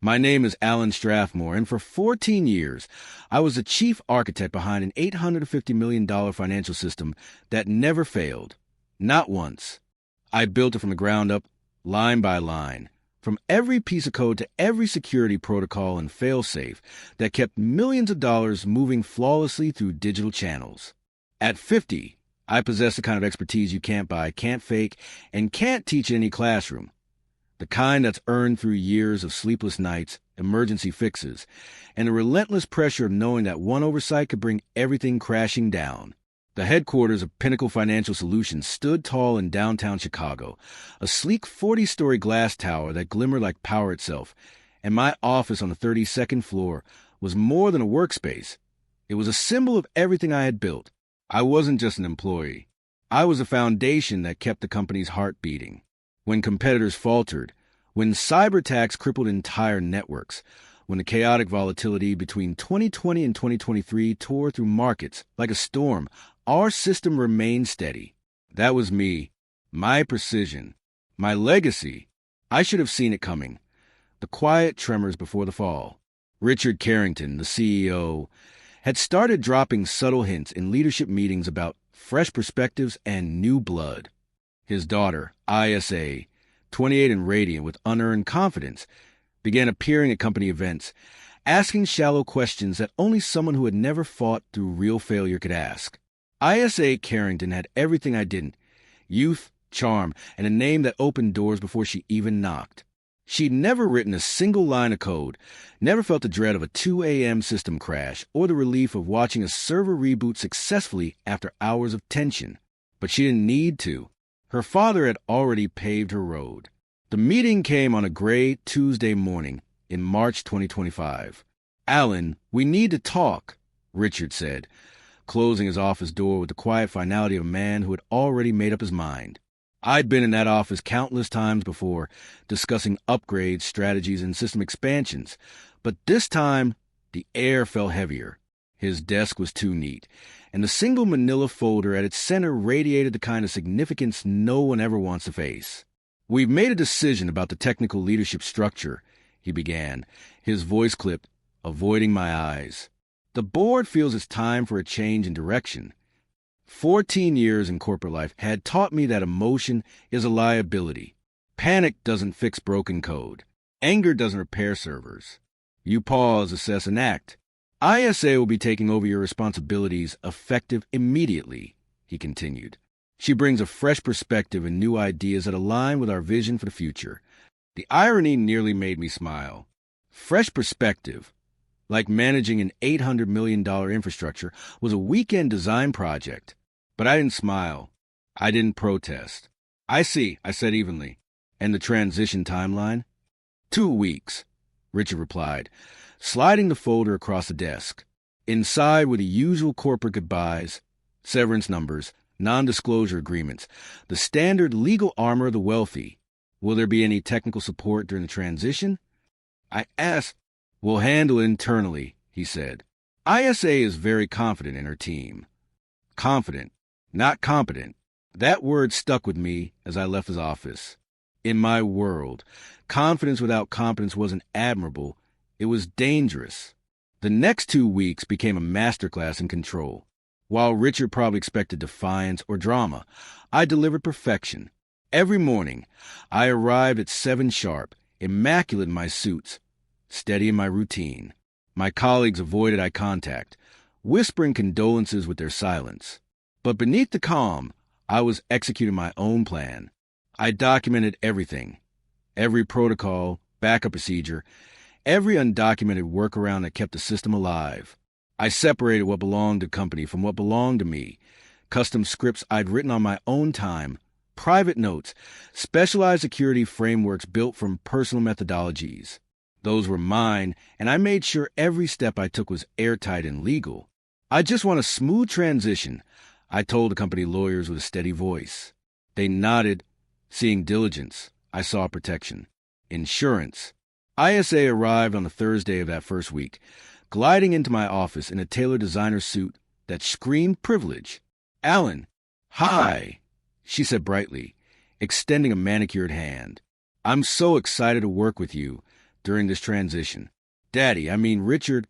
My name is Alan Strathmore, and for 14 years, I was the chief architect behind an $850 million financial system that never failed. Not once. I built it from the ground up, line by line, from every piece of code to every security protocol and fail-safe that kept millions of dollars moving flawlessly through digital channels. At 50, I possess the kind of expertise you can't buy, can't fake, and can't teach in any classroom. The kind that's earned through years of sleepless nights, emergency fixes, and the relentless pressure of knowing that one oversight could bring everything crashing down. The headquarters of Pinnacle Financial Solutions stood tall in downtown Chicago, a sleek 40-story glass tower that glimmered like power itself, and my office on the 32nd floor was more than a workspace. It was a symbol of everything I had built. I wasn't just an employee. I was a foundation that kept the company's heart beating. When competitors faltered, when cyber attacks crippled entire networks, when the chaotic volatility between 2020 and 2023 tore through markets like a storm, our system remained steady. That was me, my precision, my legacy. I should have seen it coming. The quiet tremors before the fall. Richard Carrington, the CEO, had started dropping subtle hints in leadership meetings about fresh perspectives and new blood. His daughter, ISA, 28 and radiant with unearned confidence, began appearing at company events, asking shallow questions that only someone who had never fought through real failure could ask. ISA Carrington had everything I didn't: youth, charm, and a name that opened doors before she even knocked. She'd never written a single line of code, never felt the dread of a 2 a.m. system crash or the relief of watching a server reboot successfully after hours of tension. But she didn't need to. Her father had already paved her road. The meeting came on a gray Tuesday morning in March 2025. "Alan, we need to talk," Richard said, closing his office door with the quiet finality of a man who had already made up his mind. I'd been in that office countless times before, discussing upgrades, strategies, and system expansions, but this time the air felt heavier. His desk was too neat, and the single manila folder at its center radiated the kind of significance no one ever wants to face. "We've made a decision about the technical leadership structure," he began, his voice clipped, avoiding my eyes. "The board feels it's time for a change in direction. 14 years in corporate life had taught me that emotion is a liability. Panic doesn't fix broken code. Anger doesn't repair servers. You pause, assess, and act. ISA will be taking over your responsibilities effective immediately," he continued. "She brings a fresh perspective and new ideas that align with our vision for the future." The irony nearly made me smile. Fresh perspective, like managing an $800 million infrastructure, was a weekend design project. But I didn't smile. I didn't protest. "I see," I said evenly. "And the transition timeline?" 2 weeks, Richard replied, sliding the folder across the desk. Inside were the usual corporate goodbyes, severance numbers, non-disclosure agreements, the standard legal armor of the wealthy. "Will there be any technical support during the transition?" I asked. "We'll handle it internally," he said. ISA is very confident in her team. Confident, not competent. That word stuck with me as I left his office. In my world, confidence without competence wasn't admirable. It was dangerous. The next 2 weeks became a masterclass in control. While Richard probably expected defiance or drama, I delivered perfection. Every morning, I arrived at 7 sharp, immaculate in my suits, steady in my routine. My colleagues avoided eye contact, whispering condolences with their silence. But beneath the calm, I was executing my own plan. I documented everything, every protocol, backup procedure, every undocumented workaround that kept the system alive. I separated what belonged to the company from what belonged to me. Custom scripts I'd written on my own time, private notes, specialized security frameworks built from personal methodologies. Those were mine, and I made sure every step I took was airtight and legal. "I just want a smooth transition," I told the company lawyers with a steady voice. They nodded. Seeing diligence, I saw protection. Insurance. ISA arrived on the Thursday of that first week, gliding into my office in a tailored designer suit that screamed privilege. "Alan." "Hi," she said brightly, extending a manicured hand. "I'm so excited to work with you. during this transition. Daddy, I mean Richard,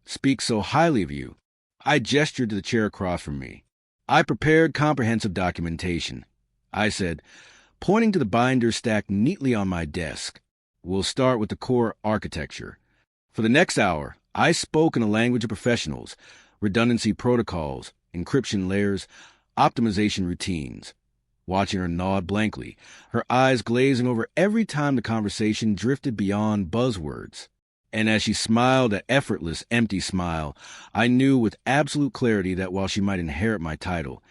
speaks so highly of you. I gestured to the chair across from me. I prepared comprehensive documentation. I said, pointing to the binders stacked neatly on my desk. We'll start with the core architecture. For the next hour, I spoke in the language of professionals, redundancy protocols, encryption layers, optimization routines. Watching her nod blankly, her eyes glazing over every time the conversation drifted beyond buzzwords. And as she smiled that effortless, empty smile, I knew with absolute clarity that while she might inherit my title,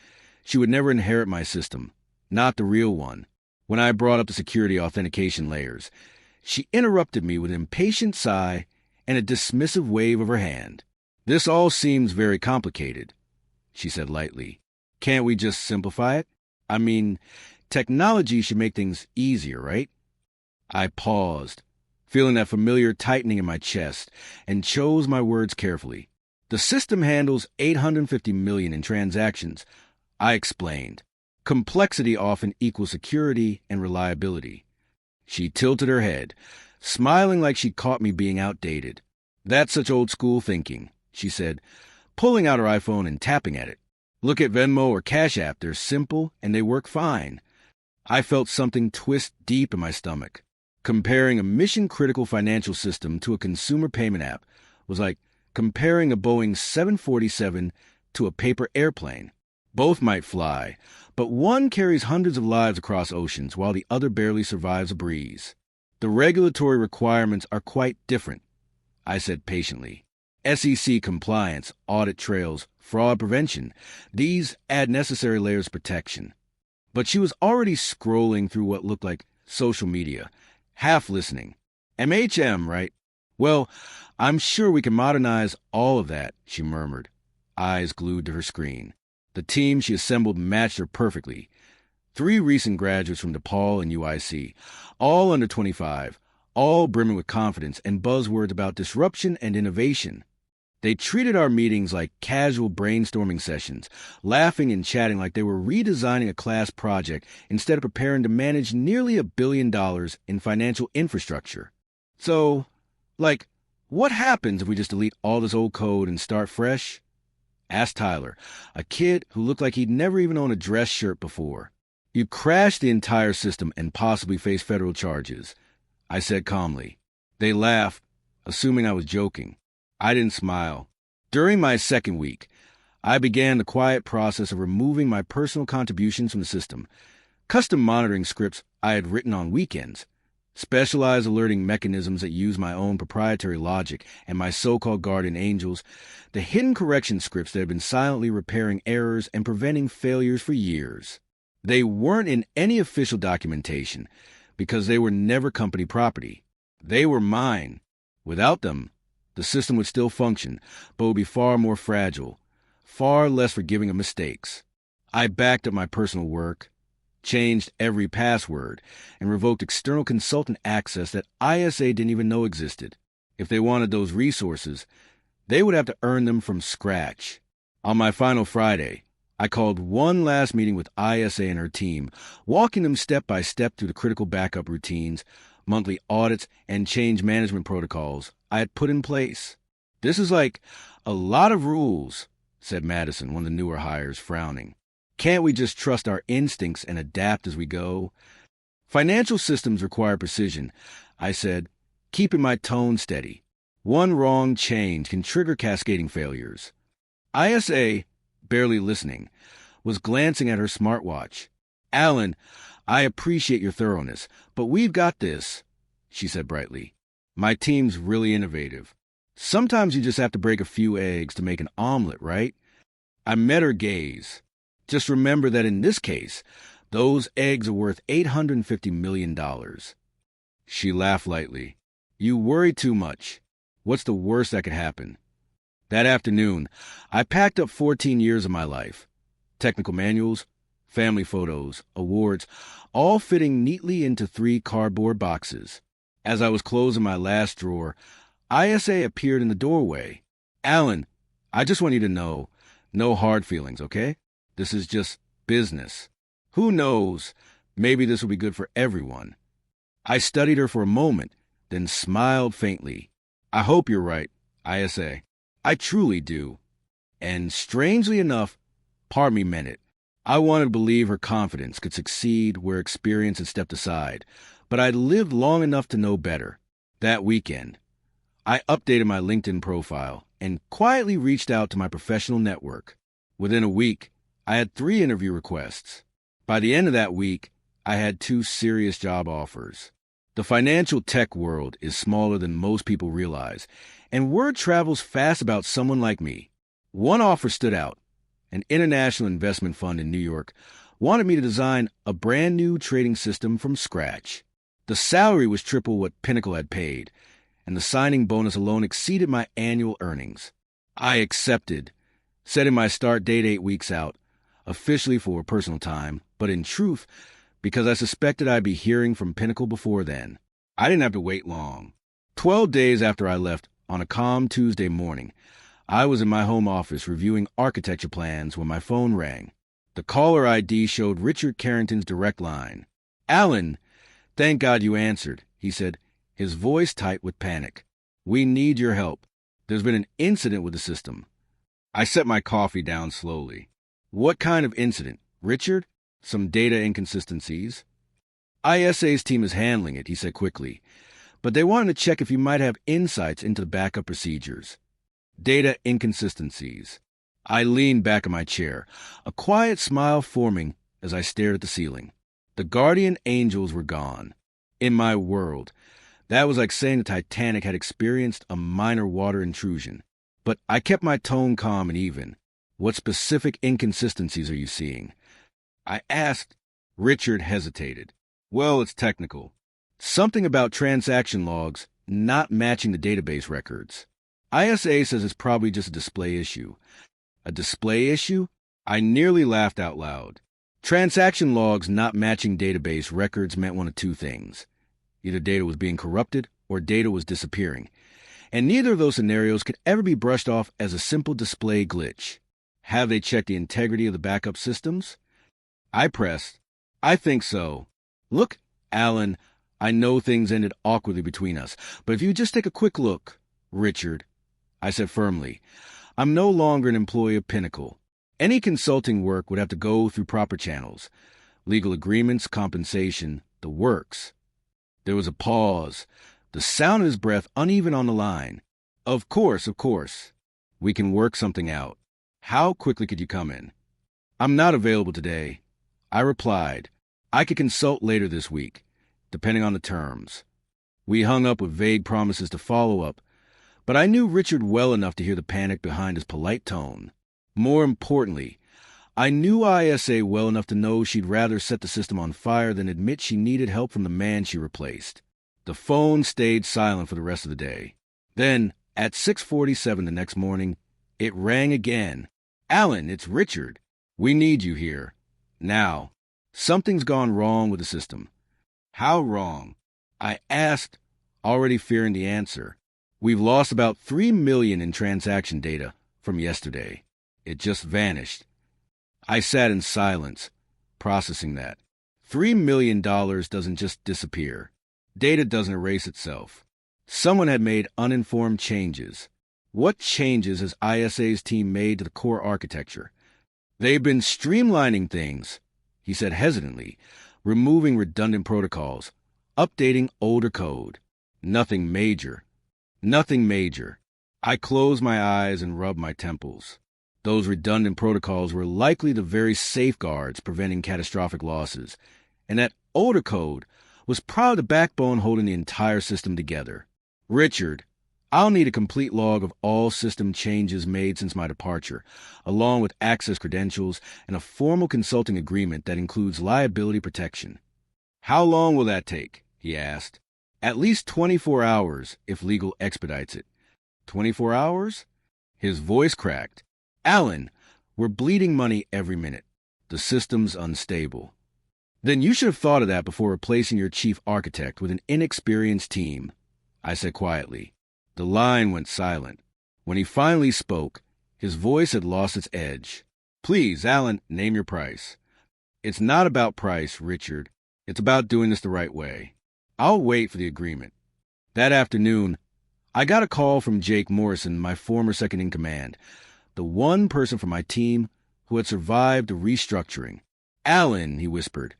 she would never inherit my system, not the real one. When I brought up the security authentication layers, she interrupted me with an impatient sigh and a dismissive wave of her hand. This all seems very complicated, she said lightly. Can't we just simplify it? I mean, technology should make things easier, right? I paused, feeling that familiar tightening in my chest, and chose my words carefully. The system handles 850 million in transactions, I explained. Complexity often equals security and reliability. She tilted her head, smiling like she caught me being outdated. That's such old-school thinking, she said, pulling out her iPhone and tapping at it. Look at Venmo or Cash App. They're simple and they work fine. I felt something twist deep in my stomach. Comparing a mission-critical financial system to a consumer payment app was like comparing a Boeing 747 to a paper airplane. Both might fly, but one carries hundreds of lives across oceans while the other barely survives a breeze. The regulatory requirements are quite different, I said patiently. SEC compliance, audit trails, fraud prevention, these add necessary layers of protection. But she was already scrolling through what looked like social media, half listening. MHM, right? Well, I'm sure we can modernize all of that, she murmured, eyes glued to her screen. The team she assembled matched her perfectly. 3 recent graduates from DePaul and UIC, all under 25, all brimming with confidence and buzzwords about disruption and innovation. They treated our meetings like casual brainstorming sessions, laughing and chatting like they were redesigning a class project instead of preparing to manage nearly $1 billion in financial infrastructure. So, what happens if we just delete all this old code and start fresh? Asked Tyler, a kid who looked like he'd never even owned a dress shirt before. You crash the entire system and possibly face federal charges, I said calmly. They laughed, assuming I was joking. I didn't smile. During my second week, I began the quiet process of removing my personal contributions from the system. Custom monitoring scripts I had written on weekends, specialized alerting mechanisms that use my own proprietary logic, and my so-called guardian angels, the hidden correction scripts that had been silently repairing errors and preventing failures for years. They weren't in any official documentation because they were never company property. They were mine. Without them, the system would still function, but would be far more fragile, far less forgiving of mistakes. I backed up my personal work, changed every password, and revoked external consultant access that ISA didn't even know existed. If they wanted those resources, they would have to earn them from scratch. On my final Friday, I called one last meeting with ISA and her team, walking them step by step through the critical backup routines, monthly audits, and change management protocols I had put in place. This is like a lot of rules, said Madison, one of the newer hires, frowning. Can't we just trust our instincts and adapt as we go? Financial systems require precision, I said, keeping my tone steady. One wrong change can trigger cascading failures. ISA, barely listening, was glancing at her smartwatch. Alan, I appreciate your thoroughness, but we've got this, she said brightly. My team's really innovative. Sometimes you just have to break a few eggs to make an omelet, right? I met her gaze. Just remember that in this case, those eggs are worth $850 million. She laughed lightly. You worry too much. What's the worst that could happen? That afternoon, I packed up 14 years of my life. Technical manuals, family photos, awards, all fitting neatly into 3 cardboard boxes. As I was closing my last drawer, ISA appeared in the doorway. Alan, I just want you to know, no hard feelings, okay? This is just business. Who knows? Maybe this will be good for everyone. I studied her for a moment, then smiled faintly. I hope you're right, ISA. I truly do. And strangely enough, part of me meant it. I wanted to believe her confidence could succeed where experience had stepped aside, but I'd lived long enough to know better. That weekend, I updated my LinkedIn profile and quietly reached out to my professional network. Within a week, I had 3 interview requests. By the end of that week, I had 2 serious job offers. The financial tech world is smaller than most people realize, and word travels fast about someone like me. One offer stood out. An international investment fund in New York wanted me to design a brand new trading system from scratch. The salary was triple what Pinnacle had paid, and the signing bonus alone exceeded my annual earnings. I accepted, setting my start date 8 weeks out, officially for personal time, but in truth, because I suspected I'd be hearing from Pinnacle before then. I didn't have to wait long. 12 days after I left, on a calm Tuesday morning, I was in my home office reviewing architecture plans when my phone rang. The caller ID showed Richard Carrington's direct line. "Alan, thank God you answered," he said, his voice tight with panic. "We need your help. There's been an incident with the system." I set my coffee down slowly. "What kind of incident, Richard?" "Some data inconsistencies." "ISA's team is handling it," he said quickly, "but they wanted to check if you might have insights into the backup procedures." Data inconsistencies. I leaned back in my chair, a quiet smile forming as I stared at the ceiling. The guardian angels were gone. In my world, that was like saying the Titanic had experienced a minor water intrusion. But I kept my tone calm and even. "What specific inconsistencies are you seeing?" I asked. Richard hesitated. "Well, it's technical. Something about transaction logs not matching the database records. ISA says it's probably just a display issue." A display issue? I nearly laughed out loud. Transaction logs not matching database records meant one of 2 things. Either data was being corrupted or data was disappearing. And neither of those scenarios could ever be brushed off as a simple display glitch. Have they checked the integrity of the backup systems? I pressed. "I think so. Look, Alan, I know things ended awkwardly between us, but if you just take a quick look." "Richard," I said firmly, "I'm no longer an employee of Pinnacle. Any consulting work would have to go through proper channels. Legal agreements, compensation, the works." There was a pause, the sound of his breath uneven on the line. Of course. We can work something out. How quickly could you come in?" "I'm not available today," I replied. "I could consult later this week, depending on the terms." We hung up with vague promises to follow up, but I knew Richard well enough to hear the panic behind his polite tone. More importantly, I knew ISA well enough to know she'd rather set the system on fire than admit she needed help from the man she replaced. The phone stayed silent for the rest of the day. Then, at 6:47 the next morning, it rang again. "Alan, it's Richard. We need you here. Now. Something's gone wrong with the system." "How wrong?" I asked, already fearing the answer. "We've lost about 3 million in transaction data from yesterday. It just vanished." I sat in silence, processing that. $3 million doesn't just disappear. Data doesn't erase itself. Someone had made uninformed changes. What changes has ISA's team made to the core architecture? "They've been streamlining things," he said hesitantly, "removing redundant protocols, updating older code. Nothing major. Nothing major." I closed my eyes and rubbed my temples. Those redundant protocols were likely the very safeguards preventing catastrophic losses, and that older code was probably the backbone holding the entire system together. "Richard, I'll need a complete log of all system changes made since my departure, along with access credentials and a formal consulting agreement that includes liability protection." "How long will that take?" he asked. "At least 24 hours, if legal expedites it." 24 hours? His voice cracked. "Alan, we're bleeding money every minute. The system's unstable." "Then you should have thought of that before replacing your chief architect with an inexperienced team," I said quietly. The line went silent. When he finally spoke, his voice had lost its edge. "Please, Alan, name your price." "It's not about price, Richard. It's about doing this the right way. I'll wait for the agreement." That afternoon, I got a call from Jake Morrison, my former second-in-command, the one person from my team who had survived a restructuring. "Alan," he whispered,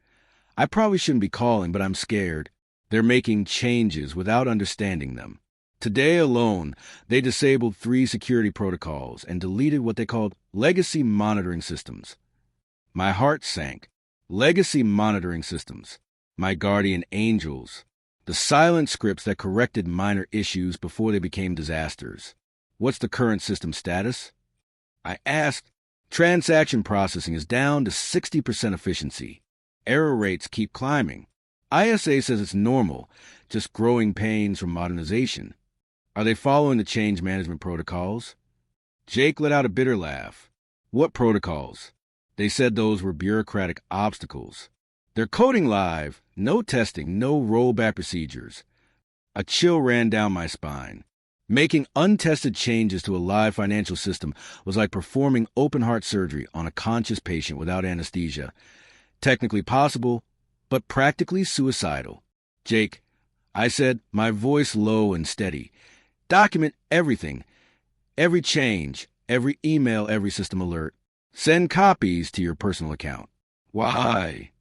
"I probably shouldn't be calling, but I'm scared. They're making changes without understanding them. Today alone, they disabled 3 security protocols and deleted what they called legacy monitoring systems." My heart sank. Legacy monitoring systems. My guardian angels. The silent scripts that corrected minor issues before they became disasters. "What's the current system status?" I asked. "Transaction processing is down to 60% efficiency. Error rates keep climbing. ISA says it's normal, just growing pains from modernization. Are they following the change management protocols?" Jake let out a bitter laugh. "What protocols?" They said those were bureaucratic obstacles. "They're coding live, no testing, no rollback procedures." A chill ran down my spine. Making untested changes to a live financial system was like performing open-heart surgery on a conscious patient without anesthesia. Technically possible, but practically suicidal. "Jake," I said, my voice low and steady, "document everything. Every change, every email, every system alert. Send copies to your personal account." "Why?"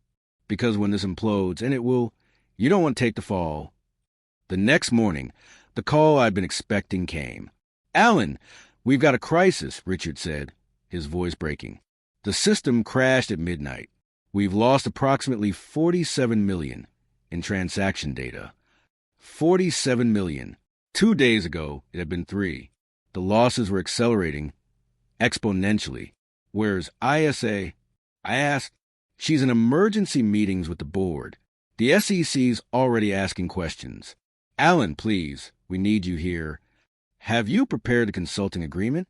"Because when this implodes, and it will, you don't want to take the fall." The next morning, the call I'd been expecting came. "Alan, we've got a crisis," Richard said, his voice breaking. "The system crashed at midnight. We've lost approximately 47 million in transaction data." 47 million. 2 days ago, it had been 3. The losses were accelerating exponentially. "Where's ISA?" I asked. "She's in emergency meetings with the board. The SEC's already asking questions." "Alan, please, we need you here." "Have you prepared a consulting agreement?"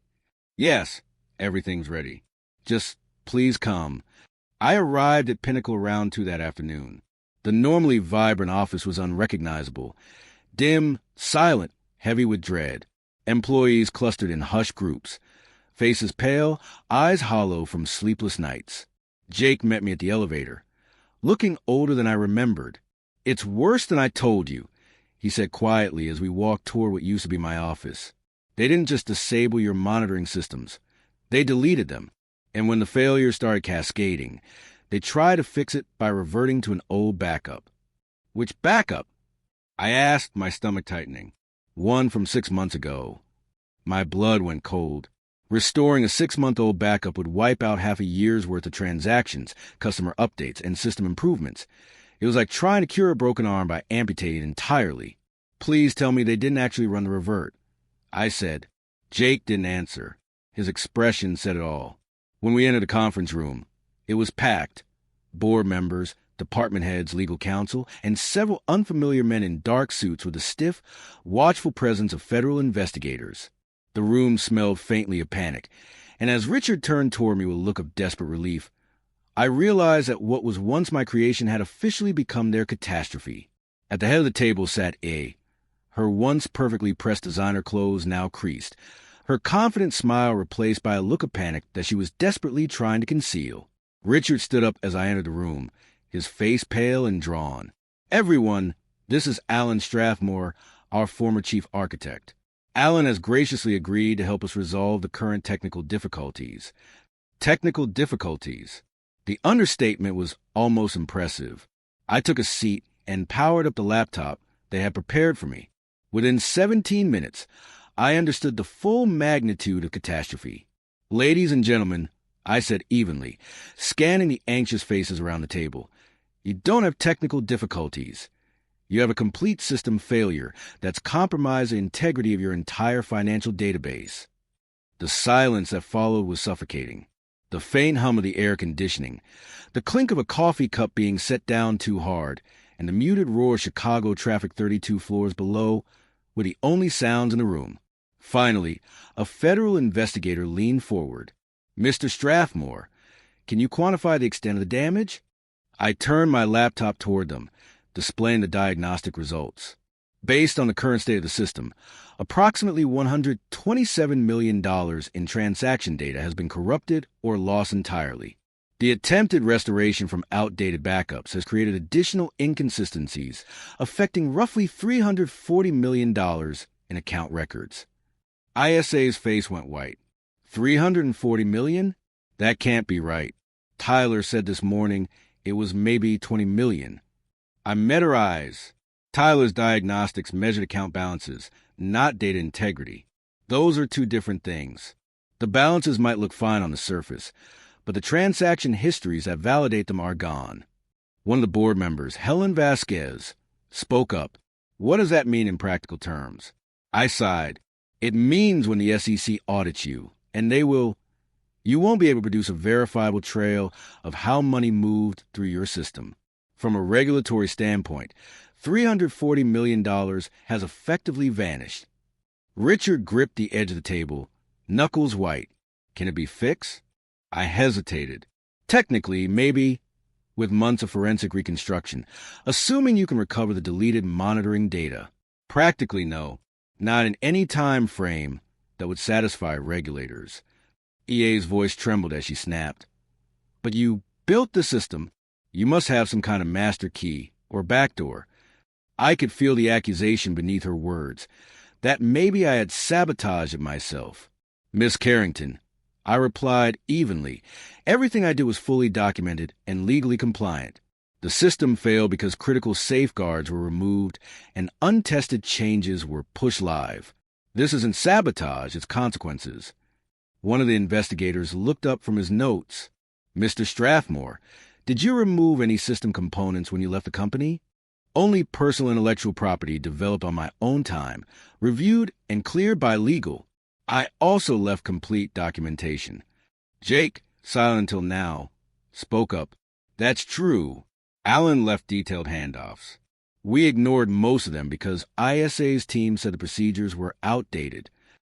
"Yes, everything's ready. Just please come." I arrived at Pinnacle around 2 that afternoon. The normally vibrant office was unrecognizable. Dim, silent, heavy with dread. Employees clustered in hushed groups. Faces pale, eyes hollow from sleepless nights. Jake met me at the elevator. Looking older than I remembered. "It's worse than I told you," he said quietly as we walked toward what used to be my office. "They didn't just disable your monitoring systems. They deleted them. And when the failures started cascading, they tried to fix it by reverting to an old backup." "Which backup?" I asked, my stomach tightening. "One from 6 months ago." My blood went cold. Restoring a 6-month-old backup would wipe out half a year's worth of transactions, customer updates, and system improvements. It was like trying to cure a broken arm by amputating it entirely. "Please tell me they didn't actually run the revert," I said. Jake didn't answer. His expression said it all. When we entered the conference room, it was packed. Board members, department heads, legal counsel, and several unfamiliar men in dark suits with the stiff, watchful presence of federal investigators. The room smelled faintly of panic, and as Richard turned toward me with a look of desperate relief, I realized that what was once my creation had officially become their catastrophe. At the head of the table sat A, her once perfectly pressed designer clothes now creased, her confident smile replaced by a look of panic that she was desperately trying to conceal. Richard stood up as I entered the room, his face pale and drawn. "Everyone, this is Alan Strathmore, our former chief architect. Alan has graciously agreed to help us resolve the current technical difficulties." Technical difficulties. The understatement was almost impressive. I took a seat and powered up the laptop they had prepared for me. Within 17 minutes, I understood the full magnitude of catastrophe. "Ladies and gentlemen," I said evenly, scanning the anxious faces around the table, "you don't have technical difficulties. You have a complete system failure that's compromised the integrity of your entire financial database." The silence that followed was suffocating. The faint hum of the air conditioning, the clink of a coffee cup being set down too hard, and the muted roar of Chicago traffic 32 floors below were the only sounds in the room. Finally, a federal investigator leaned forward. "Mr. Strathmore, can you quantify the extent of the damage?" I turned my laptop toward them, displaying the diagnostic results. Based on the current state of the system, approximately $127 million in transaction data has been corrupted or lost entirely. The attempted restoration from outdated backups has created additional inconsistencies affecting roughly $340 million in account records. ISA's face went white. $340 million? That can't be right. Tyler said this morning it was maybe $20 million. I met her eyes. Tyler's diagnostics measured account balances, not data integrity. Those are two different things. The balances might look fine on the surface, but the transaction histories that validate them are gone. One of the board members, Helen Vasquez, spoke up. What does that mean in practical terms? I sighed. It means when the SEC audits you, and you won't be able to produce a verifiable trail of how money moved through your system. From a regulatory standpoint, $340 million has effectively vanished. Richard gripped the edge of the table, knuckles white. Can it be fixed? I hesitated. Technically, maybe, with months of forensic reconstruction, assuming you can recover the deleted monitoring data. Practically, no. Not in any time frame that would satisfy regulators. EA's voice trembled as she snapped. But you built the system. You must have some kind of master key or backdoor. I could feel the accusation beneath her words, that maybe I had sabotaged it myself. Miss Carrington, I replied evenly. Everything I did was fully documented and legally compliant. The system failed because critical safeguards were removed and untested changes were pushed live. This isn't sabotage, it's consequences. One of the investigators looked up from his notes. Mr. Strathmore, did you remove any system components when you left the company? Only personal intellectual property developed on my own time, reviewed and cleared by legal. I also left complete documentation. Jake, silent until now, spoke up. That's true. Alan left detailed handoffs. We ignored most of them because ISA's team said the procedures were outdated.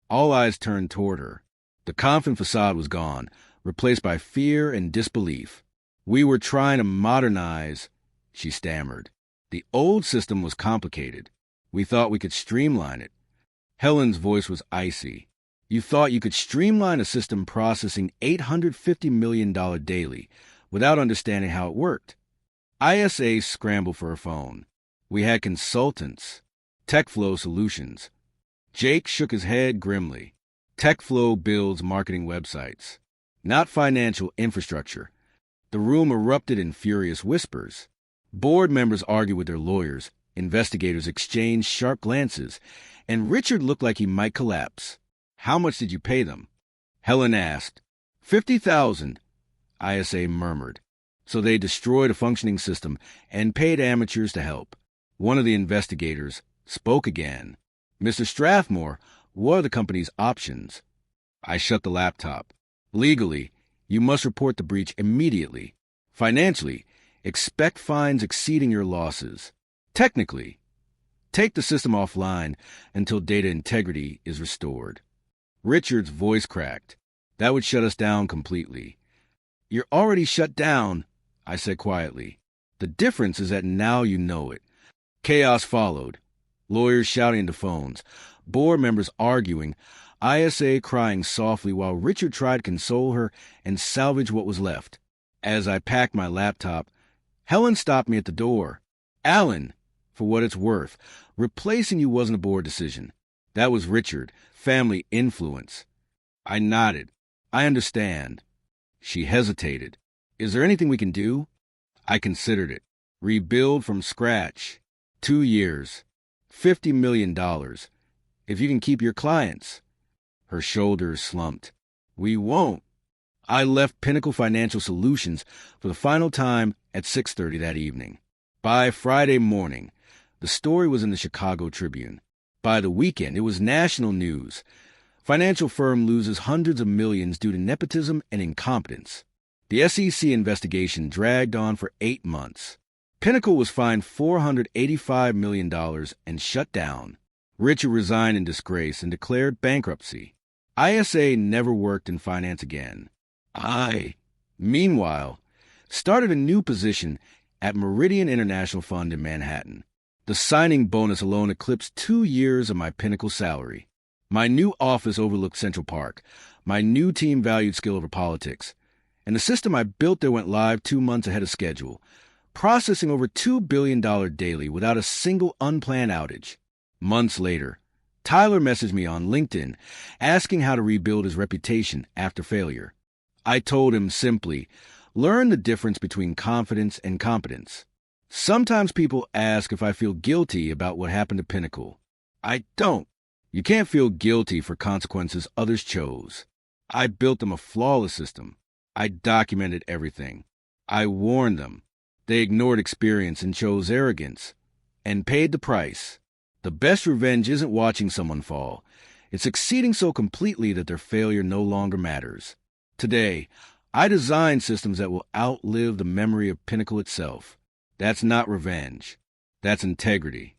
All eyes turned toward her. The confident facade was gone, replaced by fear and disbelief. We were trying to modernize, she stammered. The old system was complicated. We thought we could streamline it. Helen's voice was icy. You thought you could streamline a system processing $850 million daily without understanding how it worked. ISA scrambled for her phone. We had consultants. TechFlow Solutions. Jake shook his head grimly. TechFlow builds marketing websites, not financial infrastructure. The room erupted in furious whispers. Board members argued with their lawyers. Investigators exchanged sharp glances, and Richard looked like he might collapse. How much did you pay them? Helen asked. $50,000, ISA murmured. So they destroyed a functioning system and paid amateurs to help. One of the investigators spoke again. Mr. Strathmore, what are the company's options? I shut the laptop. Legally, you must report the breach immediately. Financially, expect fines exceeding your losses. Technically, take the system offline until data integrity is restored. Richard's voice cracked. That would shut us down completely. You're already shut down, I said quietly. The difference is that now you know it. Chaos followed. Lawyers shouting into phones, board members arguing, ISA crying softly while Richard tried to console her and salvage what was left. As I packed my laptop, Helen stopped me at the door. Alan, for what it's worth, replacing you wasn't a board decision. That was Richard, family influence. I nodded. I understand. She hesitated. Is there anything we can do? I considered it. Rebuild from scratch. 2 years. $50 million. If you can keep your clients. Her shoulders slumped. We won't. I left Pinnacle Financial Solutions for the final time at 6:30 that evening. By Friday morning, the story was in the Chicago Tribune. By the weekend, it was national news. Financial firm loses hundreds of millions due to nepotism and incompetence. The SEC investigation dragged on for 8 months. Pinnacle was fined $485 million and shut down. Richard resigned in disgrace and declared bankruptcy. ISA never worked in finance again. I, meanwhile, started a new position at Meridian International Fund in Manhattan. The signing bonus alone eclipsed 2 years of my Pinnacle salary. My new office overlooked Central Park. My new team valued skill over politics. And the system I built there went live 2 months ahead of schedule, processing over $2 billion daily without a single unplanned outage. Months later, Tyler messaged me on LinkedIn asking how to rebuild his reputation after failure. I told him simply, learn the difference between confidence and competence. Sometimes people ask if I feel guilty about what happened to Pinnacle. I don't. You can't feel guilty for consequences others chose. I built them a flawless system. I documented everything. I warned them. They ignored experience and chose arrogance, and paid the price. The best revenge isn't watching someone fall. It's succeeding so completely that their failure no longer matters. Today, I design systems that will outlive the memory of Pinnacle itself. That's not revenge. That's integrity.